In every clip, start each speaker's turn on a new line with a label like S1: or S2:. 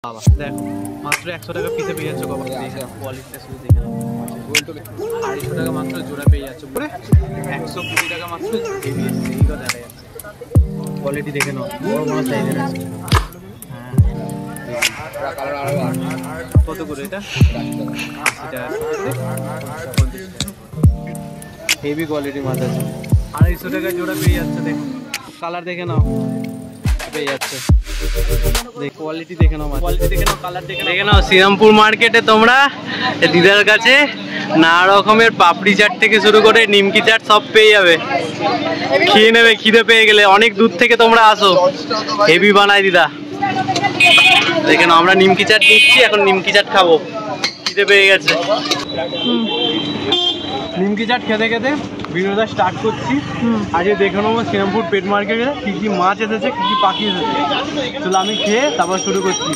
S1: বাবা দেখো মাত্র 100 টাকা পিসে পেয়ে যাচ্ছ কবার দেখো কোয়ালিটিটা শুধু দেখে নাও। 250 টাকা মাত্র জোড়া পেয়ে যাচ্ছ পুরো 120 টাকা মাত্র হেভি এই কথা দেখা যাচ্ছে। কোয়ালিটি দেখে নাও বড় বড় সাইজের আছে। কত করে এটা? 80 টাকা হেভি কোয়ালিটি মাছ আছে। 250 টাকা জোড়া পেয়ে যাচ্ছে। দেখো কালার দেখে নাও পেয়ে যাচ্ছে। কোয়ালিটি দেখে নাও কোয়ালিটি দেখে নাও কালার দেখে নাও। শ্রীরামপুর মার্কেটে তোমরা দিদার কাছে নানা রকমের পাপড়ি চাট থেকে শুরু করে নিমকি চাট সব পেয়ে যাবে। খেয়ে নেবে খিদে পেয়ে গেলে। অনেক দূর থেকে তোমরা আসো, হেভি বানায় দিদা। দেখে নাও আমরা নিমকি চাট নিচ্ছি, এখন নিমকি চাট খাবো, খিদে পেয়ে গেছে। নিমকি চাট খেতে খেতে ভিডিওটা স্টার্ট করছি। আজকে দেখে নেবো শ্রীরামপুর পেট মার্কেটে কি কি মাছ এসেছে, কি কি পাখি এসেছে। চলো আমি খেয়ে তারপর শুরু করছি।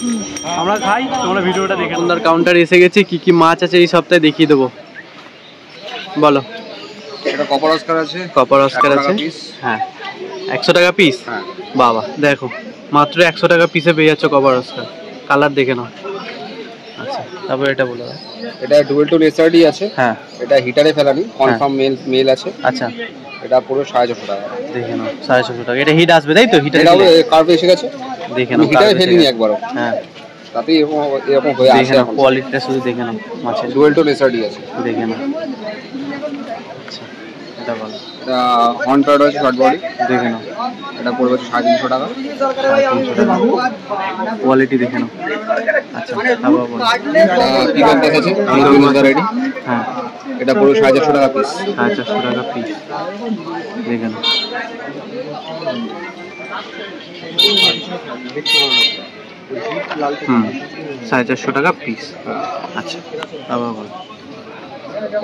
S1: আমরা খাই, তোমরা ভিডিওটা দেখে। সুন্দর কাউন্টার এসে গেছে, কি কি মাছ আছে এই সপ্তাহে দেখিয়ে দেবো। বলো।
S2: এটা কপার অস্কার আছে।
S1: কপার অস্কার আছে, হ্যাঁ 100 টাকা পিস। বাবা দেখো মাত্র 100 টাকা পিসে পেয়ে যাচ্ছ কপার অস্কার। কালার দেখে নাও। আচ্ছা তারপর এটা বলো।
S2: এটা ডুয়েল টোন এসআরডি আছে। হ্যাঁ এটা হিটারে ফেলানি, কনফার্ম মেল আছে।
S1: আচ্ছা
S2: এটা পুরো 650 টাকা।
S1: দেখে নাও 650 টাকা। এটা হিট আসবে তাই তো? হিটারে
S2: কার্ভ এসে গেছে। দেখে নাও হিটারে ফেলিনি একবারও। হ্যাঁ তাতে এরকম হয়ে আসে।
S1: দেখে নাও কোয়ালিটিটা শুধু দেখে নাও। মাছের
S2: ডুয়েল টোন এসআরডি আছে, দেখে নাও।
S1: আচ্ছা এটা বলো।
S2: এটা হর্ন প্যাড আছে শর্ট বডি, দেখে নাও। এটা পড়বে 350 টাকা।
S1: 350 টাকা কোয়ালিটি দেখে নাও। আচ্ছা তারপর বলো।
S2: পিকআপ আছে রেডি। হ্যাঁ এটা পুরো 450 টাকা পিস।
S1: 450 টাকা পিস দেখে নাও। 450 টাকা পিস। আচ্ছা তারপর বলো।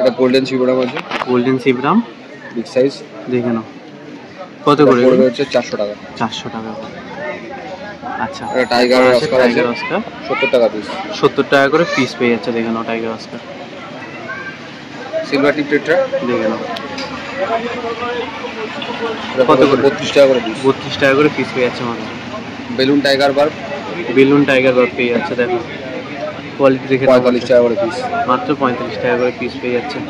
S2: এটা গোল্ডেন সিবরাম আছে।
S1: গোল্ডেন সিবরাম
S2: বিগ সাইজ, দেখে নাও।
S1: কত করে?
S2: পড়বে হচ্ছে 400 টাকা।
S1: 400 টাকা। আচ্ছা
S2: এটা টাইগার অস্কার আছে। 70 টাকা পিস।
S1: 70 টাকা করে পিস পেয়ে যাচ্ছে। দেখে নাও টাইগার অস্কার।
S2: সিলভার টিপ টেট্রা, দেখে নাও।
S1: কত করে?
S2: 32 টাকা করে পিস।
S1: 32 টাকা করে পিস পেয়ে যাচ্ছে মাত্র।
S2: Balloon tiger verb,
S1: balloon tiger verb পেয়ে যাচ্ছে। দেখো কোয়ালিটি দেখে
S2: 45 টাকা করে পিস।
S1: মাত্র 45 টাকা করে পিস পেয়ে যাচ্ছে।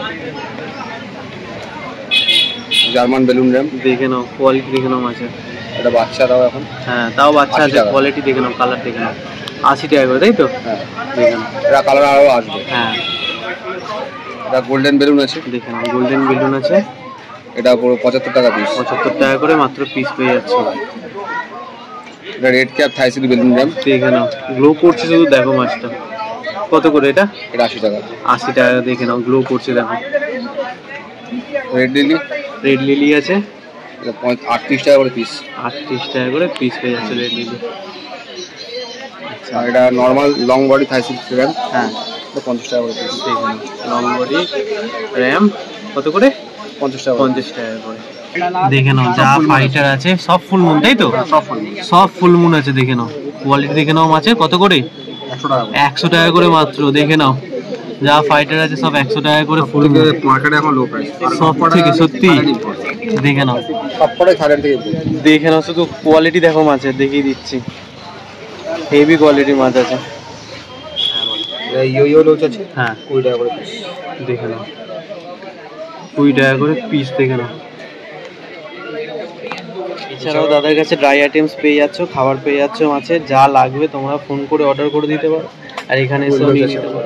S2: জার্মান বেলুন র্যাম, দেখে নাও।
S1: কোয়ালিটি দেখে নাও মাছের।
S2: এটা বাচ্চা দাও এখন।
S1: হ্যাঁ তাও বাচ্চা আছে। কোয়ালিটি দেখে নাও, কালার দেখে নাও। 80 টাকা করে তাই তো? হ্যাঁ দেখে নাও।
S2: এটা কালার আরো আসবে। হ্যাঁ এটা গোল্ডেন বেলুন আছে, দেখে নাও।
S1: গোল্ডেন বেলুন আছে।
S2: এটা পুরো 75 টাকা পিস।
S1: 75 টাকা করে মাত্র পিস পেয়ে যাচ্ছে।
S2: এটা রেড ক্যাপ থাইসিড বেলুন র্যাম, দেখে নাও।
S1: গ্লো করছে শুধু, দেখো মাছটা। কত করে এটা?
S2: এটা 80 টাকা।
S1: 80 টাকা দেখে নাও, গ্লো করছে দেখো।
S2: রেড লিলি,
S1: রেড লিলি আছে।
S2: এটা 38 টাকা করে পিস।
S1: 38 টাকা করে পিস পেয়ে যাচ্ছে রেড লিলি।
S2: আর এটা নরমাল লং বডি থাইসিড র্যাম, হ্যাঁ এটা 50 টাকা করে পিস।
S1: দেখে নাও লং বডি র্যাম কত করে?
S2: 50 টাকা।
S1: 50 টাকা করে। দেখে নাও যা ফাইটার আছে সব ফুল মুন তাই তো? সব ফুল মুন আছে। দেখে নাও কোয়ালিটি দেখে নাও মাছের। কত করে?
S2: 100 টাকা।
S1: 100 টাকা করে মাত্র। দেখে নাও যা ফাইটার আছে সব 100 টাকা করে ফুল।
S2: মার্কেটে এখন লো প্রাইস
S1: সব থেকে সত্যি। দেখে নাও
S2: সবকটাই থাইল্যান্ড থেকে।
S1: দেখে নাও শুধু কোয়ালিটি দেখো মাছের, দেখিয়ে দিচ্ছি। হেভি কোয়ালিটি মাছ আছে।
S2: ইয়ো লোচ আছে।
S1: হ্যাঁ
S2: 20 টাকা করে পিস।
S1: দেখে নাও 20 টাকা করে পিস। দেখে নাও। এছাড়াও দাদার কাছে ড্রাই আইটেমস পেয়ে যাচ্ছ, খাবার পেয়ে যাচ্ছ মাছের। যা লাগবে তোমরা ফোন করে অর্ডার করে দিতে পারো, আর এখানে এসে নিয়ে নিতে পারো।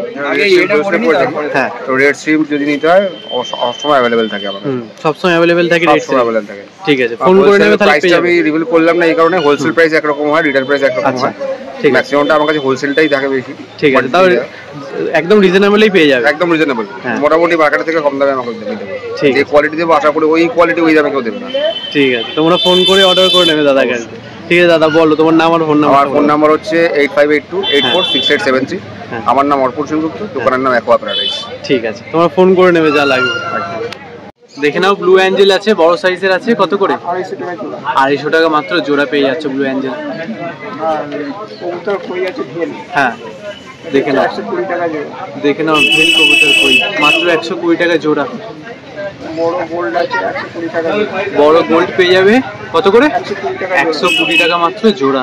S2: হ্যাঁ তো রেড শ্রিম্প যদি নিতে হয় সবসময় अवेलेबल থাকে আমাদের।
S1: সবসময় अवेलेबल থাকে। রেড শ্রিম্প
S2: अवेलेबल থাকে।
S1: ঠিক আছে ফোন করে নেবে তাহলে পেয়ে যাবে।
S2: আমি রিভিল করলাম না এই কারণে হোলসেল প্রাইস একরকম হয়, রিটেল প্রাইস একরকম হয়। ঠিক আছে ম্যাক্সিমামটা আমার কাছে হোলসেলটাই থাকে বেশি।
S1: ঠিক আছে তাও একদম রিজনেবলই পেয়ে যাবে।
S2: একদম রিজনেবল, মোটামুটি মার্কেট থেকে কম দামে আমাকে দিতে দেবে। ঠিক যে কোয়ালিটি দেবো আশা করি ওই কোয়ালিটি ওই দামে কেউ দেবে না।
S1: ঠিক আছে তোমরা ফোন করে অর্ডার করে নেবে দাদার কাছে। ঠিক আছে দাদা বলো তোমার নাম আর ফোন নাম্বার।
S2: আমার ফোন নাম্বার হচ্ছে 8582846873। আমার নাম অর্পণ সেনগুপ্ত, দোকানের নাম অ্যাকোয়া প্যারাডাইস।
S1: ঠিক আছে তোমরা ফোন করে নেবে যা লাগবে। দেখে নাও ব্লু অ্যাঞ্জেল আছে, বড় সাইজের আছে। কত করে? 250 টাকা মাত্র জোড়া পেয়ে যাচ্ছে ব্লু অ্যাঞ্জেল। হ্যাঁ দেখে নাও। দেখে নাও ভেল কবুতর কই মাত্র 120 টাকা জোড়া। বড় গোল্ড পেয়ে যাবে। কত করে? 120 টাকা মাত্র জোড়া।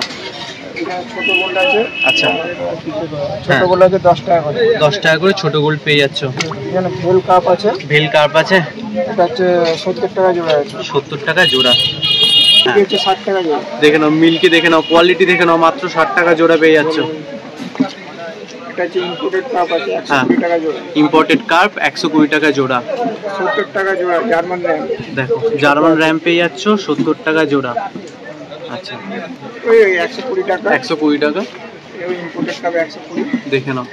S3: ছোট গোল্ড আছে।
S1: আচ্ছা,
S3: ছোট গোল্ড আছে 10 টাকা করে।
S1: 10 টাকা করে ছোট গোল্ড পেয়ে যাচ্ছ।
S3: এখানে ভেল কাপ আছে।
S1: ভেল কার্প আছে,
S3: এটা হচ্ছে 70 টাকা জোড়া আছে।
S1: 70 টাকা জোড়া।
S3: এটা হচ্ছে 60 টাকা জোড়া।
S1: দেখে নাও মিল্কি, দেখে নাও কোয়ালিটি, দেখে নাও মাত্র 60 টাকা জোড়া পেয়ে যাচ্ছ।
S3: এটা হচ্ছে ইম্পোর্টেড কাপ আছে 120 টাকা জোড়া।
S1: ইম্পোর্টেড কার্প 120 টাকা জোড়া।
S3: 70 টাকা জোড়া জার্মান র্যাম।
S1: দেখো জার্মান র্যাম পেয়ে যাচ্ছ 70 টাকা জোড়া। আচ্ছা,
S3: ওই 120 টাকা।
S1: 120 টাকা।
S3: এই ইম্পোর্টেড কাপ 120।
S1: দেখে নাও,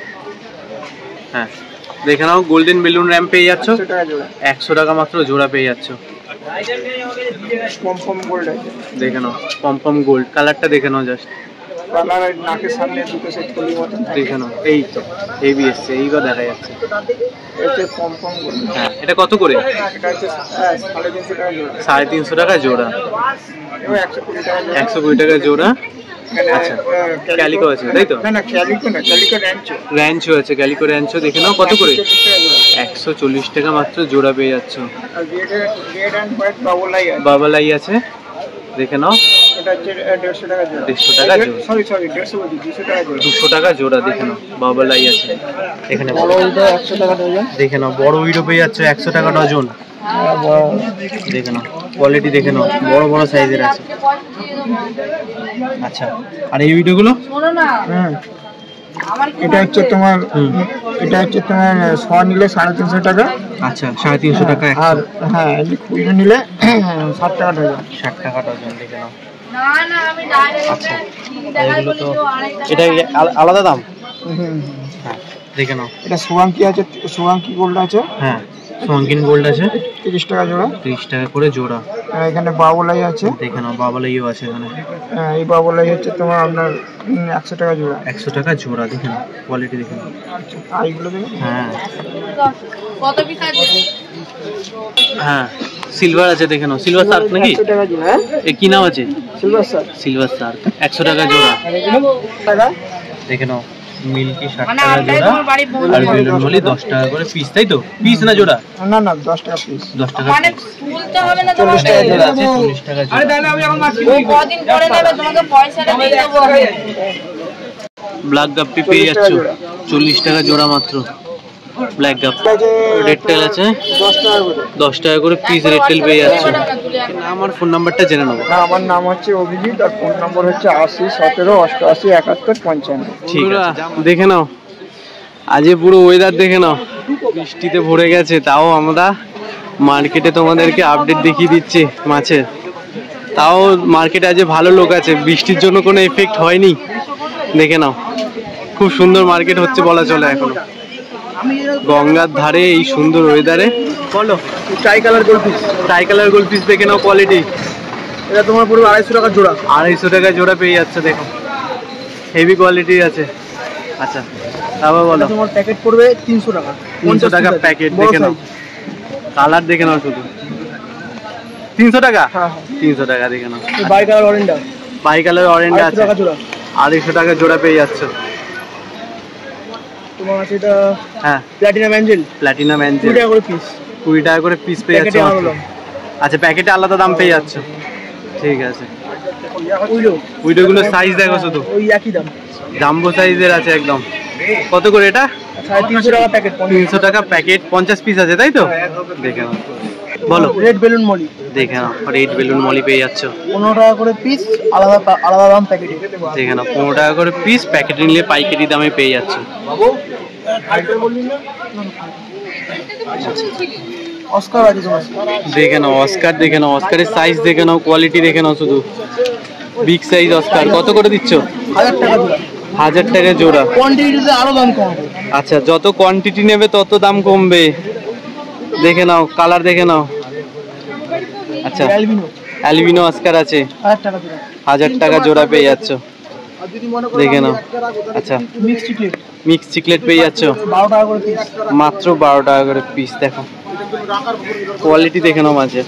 S1: হ্যাঁ দেখে নাও গোল্ডেন বেলুন র্যাম পেয়ে যাচ্ছ
S3: 100 টাকা জোড়া।
S1: 100 টাকা মাত্র জোড়া পেয়ে যাচ্ছ।
S3: পম গোল্ড আছে।
S1: দেখে নাও পম গোল্ড, কালারটা দেখে নাও জাস্ট।
S3: কালার আর নাকের সামনে দুটো সেট করলি মতো।
S1: দেখে নাও, এই তো হেভি এসছে, এইবার দেখা যাচ্ছে।
S3: এটা পম গোল্ড।
S1: হ্যাঁ, এটা কত করে?
S3: এটা হচ্ছে 350 টাকা জোড়া।
S1: 350 টাকা জোড়া।
S3: এবার 120 টাকা জোড়া।
S1: 120 টাকা জোড়া। আচ্ছা, ক্যালিকো আছে তাই তো?
S3: না ক্যালিকো না, ক্যালিকো র্যাঞ্চো।
S1: র্যাঞ্চো আছে, ক্যালিকো র্যাঞ্চো। দেখে নাও কত করে?
S3: 140 টাকা জোড়া।
S1: 140 টাকা মাত্র জোড়া পেয়ে যাচ্ছ।
S3: আর রেড এন্ড হোয়াইট বাবলাই আছে।
S1: বাবালাই আছে, দেখে নাও
S3: এটা হচ্ছে 150 টাকা জোড়া।
S1: 150 টাকা জোড়া।
S3: সরি 150 বলছি, 200 টাকা জোড়া।
S1: 200 টাকা জোড়া। দেখে নাও বাবালাই আছে এখানে।
S3: বড় ওইটা 100 টাকা ডজন।
S1: দেখে নাও বড় উইডো পেয়ে যাচ্ছে 100 টাকা ডজন। দেখে নাও কোয়ালিটি, দেখে নাও বড় বড় সাইজের আছে। আচ্ছা, আর এই উইডোগুলো?
S3: এটা হচ্ছে তোমার সোয়া নিলে 350 টাকা।
S1: আচ্ছা, 350 টাকা।
S3: আর হ্যাঁ খুচরো নিলে 60 টাকা ডজন।
S1: 60 টাকা ডজন। দেখে নাও।
S4: না না আমি ডাইরেক্ট
S1: আচ্ছা, এগুলো তো এটা আলাদা দাম। হ্যাঁ, দেখে নাও
S3: এটা সোয়াঙ্কি আছে, সোয়াঙ্কি গোল্ড আছে।
S1: হ্যাঁ, সোয়াঙ্কিন গোল্ড আছে
S3: 30 টাকা জোড়া।
S1: 30 টাকা করে জোড়া।
S3: আর এখানে বাবলাই আছে।
S1: দেখে নাও বাবালাইও আছে এখানে।
S3: এই বাবলাই হচ্ছে তোমার আপনার 100 টাকা জোড়া।
S1: 100 টাকা জোড়া। দেখে নাও কোয়ালিটি, দেখে নাও।
S3: আর এইগুলো দেখুন।
S1: হ্যাঁ
S4: কত পিস আছে?
S1: হ্যাঁ, সিলভার আছে। দেখে নাও সিলভার শার্ক নাকি?
S3: 100 টাকা জোড়া।
S1: এ কি নাম আছে?
S3: Silver sir.
S1: সিলভার শার্ক 100 টাকা জোড়া।
S3: আর এগুলো টাকা।
S1: দেখে নাও মিল্কি 60
S4: মানে
S1: টাকা
S4: আপনার
S1: জোড়া।
S4: তোমার বাড়ি পৌঁছে
S1: আর বেলুন মলি 10 টাকা করে পিস, তাই তো? পিস না জোড়া?
S3: না না 10 টাকা পিস।
S1: 10 টাকা
S4: মানে
S1: piece।
S4: তুলতে হবে না
S3: 40 টাকা
S4: তোমাকে?
S3: জোড়া।
S1: আছে 40 টাকা জোড়া।
S4: ও কদিন পরে নেবে, তোমাকে পয়সাটা দিয়ে দেবো।
S1: ব্ল্যাক গাপ্পি পেয়ে যাচ্ছ 40 টাকা জোড়া মাত্র। ব্ল্যাক গাপ্পি। রেড টেল আছে
S3: 10 টাকা করে।
S1: 10 টাকা করে পিস রেড টেল পেয়ে যাচ্ছ। আমার ফোন নাম্বারটা জেনে নেবো।
S3: না আমার নাম হচ্ছে অভিজিৎ আর ফোন নম্বর হচ্ছে 80 17 88 71 55।
S1: ঠিক আছে, দেখে নাও আজ পুরো ওয়েদার দেখে নাও, বৃষ্টিতে ভরে গেছে, তাও আমরা মার্কেটে তোমাদেরকে আপডেট দেখিয়ে দিচ্ছি মাছের। তাও মার্কেটে আজ ভালো লোক আছে, বৃষ্টির জন্য কোনো এফেক্ট হয়নি। দেখে নাও খুব সুন্দর মার্কেট হচ্ছে বলা চলে এখনো, গঙ্গার ধারে এই সুন্দর ওয়েদারে। বলো
S3: try colour gold piece.
S1: Try colour gold piece দেখে নাও কোয়ালিটি।
S3: এটা তোমার পুরো 250 টাকা জোড়া।
S1: 250 টাকা জোড়া পেয়ে যাচ্ছে, দেখো হেভি কোয়ালিটি আছে। আচ্ছা তারপর বলো।
S3: তোমার প্যাকেট পড়বে 300 টাকা।
S1: 300 টাকা প্যাকেট। দেখে নাও কালার দেখে নাও শুধু। 300 টাকা?
S3: হ্যাঁ
S1: 300 টাকা। দেখে নাও
S3: বাই কালার অরেঞ্জটা।
S1: বাই কালার অরেঞ্জ আছে
S3: 250 টাকা জোড়া।
S1: 250 টাকা জোড়া পেয়ে যাচ্ছে।
S3: তোমার আছে এটা
S1: হ্যাঁ
S3: প্লাটিনাম অ্যাঞ্জেল।
S1: প্ল্যাটিনাম
S3: 20
S1: অ্যাঞ্জেল
S3: টাকা করে পিস।
S1: 20 টাকা করে পিস পেয়ে যাচ্ছে।
S3: প্যাকেটে আলাদা।
S1: আচ্ছা প্যাকেটে আলাদা দাম পেয়ে যাচ্ছে, ঠিক আছে।
S3: উইলো
S1: উইডোগুলোর সাইজ দেখো শুধু,
S3: ওই একই দাম।
S1: জাম্বো সাইজের আছে একদম। কত করে এটা?
S3: 350 টাকা প্যাকেট।
S1: 300 টাকা প্যাকেট, 50 পিস আছে তাই তো? দেখে নাও বলো।
S3: Red balloon Moli.
S1: দেখে নাও রেড বেলুন মলি পেয়ে যাচ্ছ
S3: 15 টাকা করে পিস, আলাদা আলাদা দাম প্যাকেটে।
S1: দেখে নাও 15 টাকা করে পিস, প্যাকেটে নিলে পাইকারি দামে পেয়ে যাচ্ছ।
S3: অস্কার আছে তোমার।
S1: দেখে নাও অস্কার, দেখে নাও অস্কারের সাইজ দেখে নাও, কোয়ালিটি দেখে নাও শুধু, বিগ সাইজ অস্কার। কত করে দিচ্ছ?
S3: 1000 টাকা জোড়া।
S1: 1000 টাকা জোড়া।
S3: কোয়ান্টিটিতে আরো দাম কমবে।
S1: আচ্ছা যত কোয়ান্টিটি নেবে তত দাম কমবে। দেখে নাও কালার দেখে নাও। আচ্ছা
S3: অ্যালবিনো
S1: অ্যালবিনো অস্কার আছে
S3: 1000 টাকা জোড়া।
S1: 1000 টাকা জোড়া পেয়ে যাচ্ছ।
S3: আর যদি মনে করো
S1: দেখে নাও। আচ্ছা
S3: মিক্স চিকলেট
S1: মিক্স চিকলেট পেয়ে যাচ্ছ
S3: 12 টাকা করে পিস।
S1: মাত্র 12 টাকা করে পিস। দেখো কোয়ালিটি দেখে নাও মাঝে।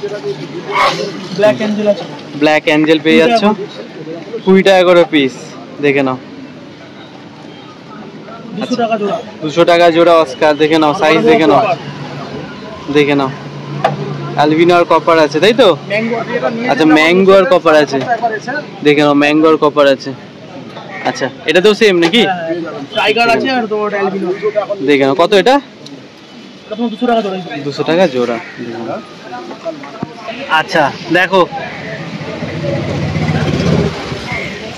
S3: ব্ল্যাক অ্যাঞ্জেল আছে
S1: ব্ল্যাক অ্যাঞ্জেল পেয়ে যাচ্ছ 20 টাকা করে পিস। দেখে নাও
S3: 200 টাকা জোড়া।
S1: 200 টাকা জোড়া অস্কার। দেখে নাও সাইজ দেখে নাও, দেখে নাও অ্যালবিনো আর কপার আছে তাই তো?
S3: ম্যাঙ্গো আছে এটা নিয়ে।
S1: আচ্ছা ম্যাঙ্গো আর কপার আছে, দেখে নাও ম্যাঙ্গো আর কপার আছে। আচ্ছা, এটাতেও সেম নাকি?
S3: টাইগার আছে আর তোমার অ্যালবিনো।
S1: দেখে নাও কত এটা?
S3: 200 টাকা জোড়া।
S1: 200 টাকা জোড়া। আচ্ছা দেখো,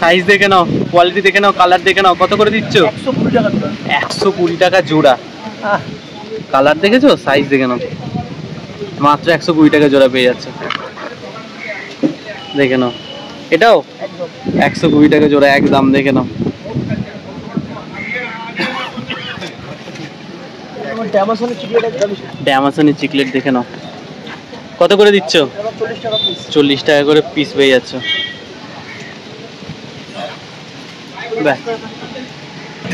S1: সাইজ দেখে নাও, কোয়ালিটি দেখে নাও, কালার দেখে নাও, কত করে দিচ্ছ?
S3: 120 টাকা জোড়া।
S1: 120 টাকা জোড়া। কালার দেখেছো, সাইজ দেখে নাও, মাত্র 120 টাকা জোড়া পেয়ে যাচ্ছে। দেখে নাও, এটাও 120 টাকা জোড়া একদম। দেখে নাও, ড্যামাসনের চিকলেট দেখে নাও, কত করে দিচ্ছ? 40 টাকা করে পিস পেয়ে যাচ্ছ।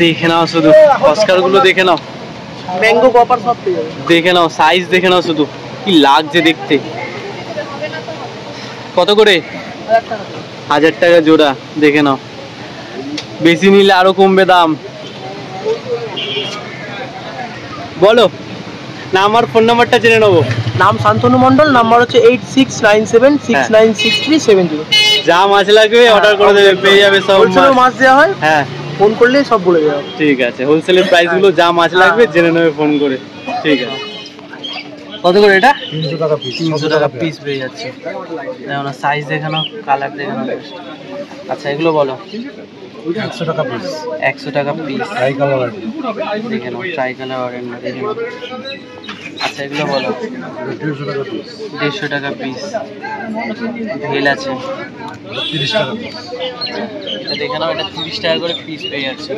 S1: দেখে নাও শুধু অস্কার গুলো দেখে নাও,
S3: ম্যাঙ্গো কপার সব পেয়ে যাবে।
S1: দেখে নাও সাইজ দেখে নাও, শুধু কি লাগছে দেখতে। কত করে? 1000 টাকা জোড়া। দেখে নাও, বেশি নিলে আরো কমবে দাম। বলো নাম আর ফোন নাম্বারটা জেনে নেবো।
S3: নাম শান্তনু মন্ডল, নাম্বার হচ্ছে 8697696370।
S1: যা মাছ লাগবে অর্ডার করে দেবে, পেয়ে যাবে সব।
S3: হোলসেলেও মাছ দেওয়া হয়,
S1: হ্যাঁ
S3: ফোন করলেই সব বলে দেওয়া।
S1: ঠিক আছে, হোলসেলের প্রাইস গুলো যা মাছ লাগবে জেনে নেবে ফোন করে। ঠিক আছে, কত করে এটা?
S3: 300 টাকা পিস।
S1: 300 টাকা পিস পেয়ে যাচ্ছে। দেখো না, সাইজ দেখে নাও, কালার দেখে নাও। আচ্ছা এগুলো বলো।
S3: 100 টাকা পিস।
S1: 100 টাকা পিস।
S3: ট্রাই কালার
S1: দেখে নাও, ট্রাই কালার অরেঞ্জ দেখে নাও। আচ্ছা এগুলো বলো।
S3: 150 টাকা পিস।
S1: 150 টাকা পিস। ভেল আছে
S3: 30 টাকা পিস।
S1: এটা দেখে নাও, এটা 30 টাকা করে পিস পেয়ে যাচ্ছে।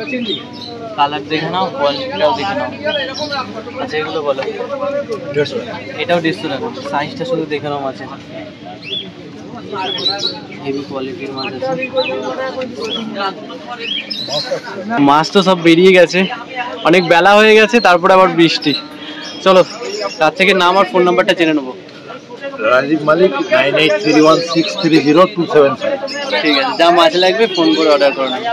S1: কালার দেখে নাও, কোয়ালিটিটাও দেখে নাও। আচ্ছা এগুলো বলো।
S3: 150 টাকা।
S1: এটাও 150 টাকা। সাইজটা শুধু দেখে নাও মাছের, হেভি কোয়ালিটির মাছ আছে। মাছ তো সব বেরিয়ে গেছে, অনেক বেলা হয়ে গেছে, তারপরে আবার বৃষ্টি। চলো তার থেকে নাম আর ফোন নাম্বারটা জেনে নেবো।
S3: রাজীব মালিক 9831630275।
S1: ঠিক আছে, যা মাছ লাগবে ফোন করে অর্ডার করে নেবে।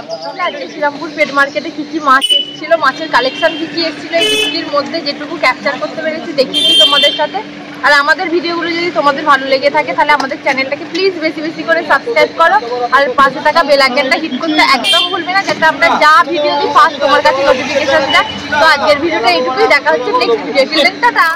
S4: আজকে শ্রীরামপুর পেট মার্কেটে কি কি মাছ এসেছিল, মাছের কালেকশন কি কি এসেছিল, এই বৃষ্টির মধ্যে যেটুকু ক্যাপচার করতে পেরেছি দেখিয়েছি তোমাদের সাথে। আর আমাদের ভিডিওগুলো যদি তোমাদের ভালো লেগে থাকে তাহলে আমাদের চ্যানেলটাকে প্লিজ বেশি বেশি করে সাবস্ক্রাইব করো, আর পাশে থাকা বেল আইকনটা হিট করতে একদম ভুলবে না, যাতে আমরা যা ভিডিও দিই ফার্স্ট তোমার কাছে নোটিফিকেশন যায়। তো আজকের ভিডিওটা এইটুকুই, দেখা হচ্ছে নেক্সট ভিডিও। টাটা।